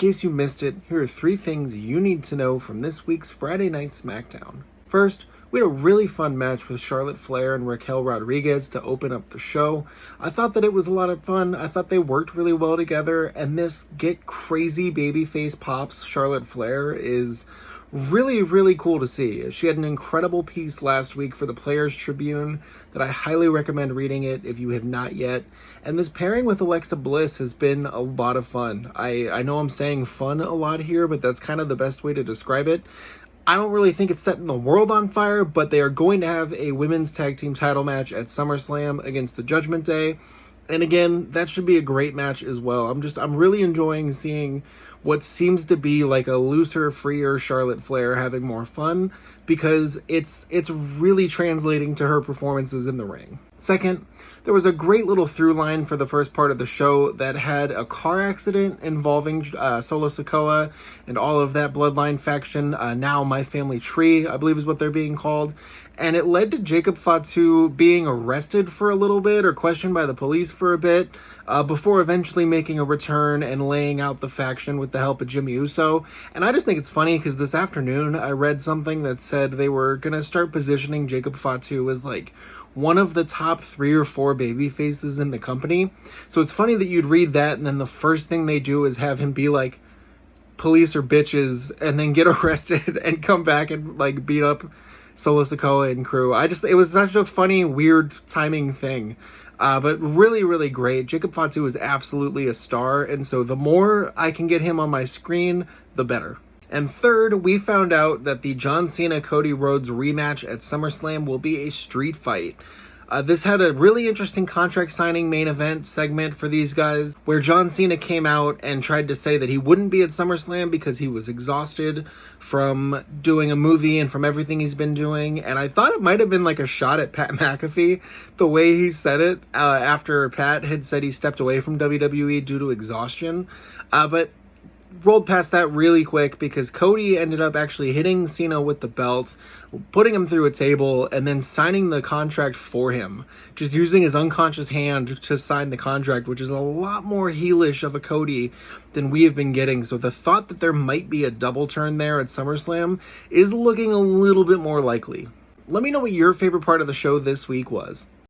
case you missed it, here are 3 things you need to know from this week's Friday Night Smackdown. First, we had a really fun match with Charlotte Flair and Raquel Rodriguez to open up the show. I thought that it was a lot of fun. I thought they worked really well together, and this get crazy babyface pops Charlotte Flair is really, really cool to see. She had an incredible piece last week for the Players Tribune that I highly recommend reading it if you have not yet. And this pairing with Alexa Bliss has been a lot of fun. I know I'm saying fun a lot here, but that's kind of the best way to describe it. I don't really think it's setting the world on fire, but they are going to have a women's tag team title match at SummerSlam against the Judgment Day. And again, that should be a great match as well. I'm really enjoying seeing what seems to be like a looser, freer Charlotte Flair having more fun, because it's really translating to her performances in the ring. Second, there was a great little through line for the first part of the show that had a car accident involving Solo Sikoa and all of that Bloodline faction, now My Family Tree, I believe is what they're being called. And it led to Jacob Fatu being arrested for a little bit, or questioned by the police for a bit, before eventually making a return and laying out the faction with the help of Jimmy Uso. And I just think it's funny because this afternoon I read something that said they were going to start positioning Jacob Fatu as like one of the top 3 or 4 baby faces in the company. So it's funny that you'd read that and then the first thing they do is have him be like, police are bitches, and then get arrested and come back and like beat up Solo Sikoa and crew. It was such a funny, weird timing thing. But really, really great. Jacob Fatu is absolutely a star, and so the more I can get him on my screen, the better. And third, we found out that the John Cena-Cody Rhodes rematch at SummerSlam will be a street fight. This had a really interesting contract signing main event segment for these guys, where John Cena came out and tried to say that he wouldn't be at SummerSlam because he was exhausted from doing a movie and from everything he's been doing. And I thought it might have been like a shot at Pat McAfee, the way he said it, after Pat had said he stepped away from WWE due to exhaustion. But rolled past that really quick because Cody ended up actually hitting Cena with the belt, putting him through a table, and then signing the contract for him. Just using his unconscious hand to sign the contract, which is a lot more heelish of a Cody than we have been getting. So the thought that there might be a double turn there at SummerSlam is looking a little bit more likely. Let me know what your favorite part of the show this week was.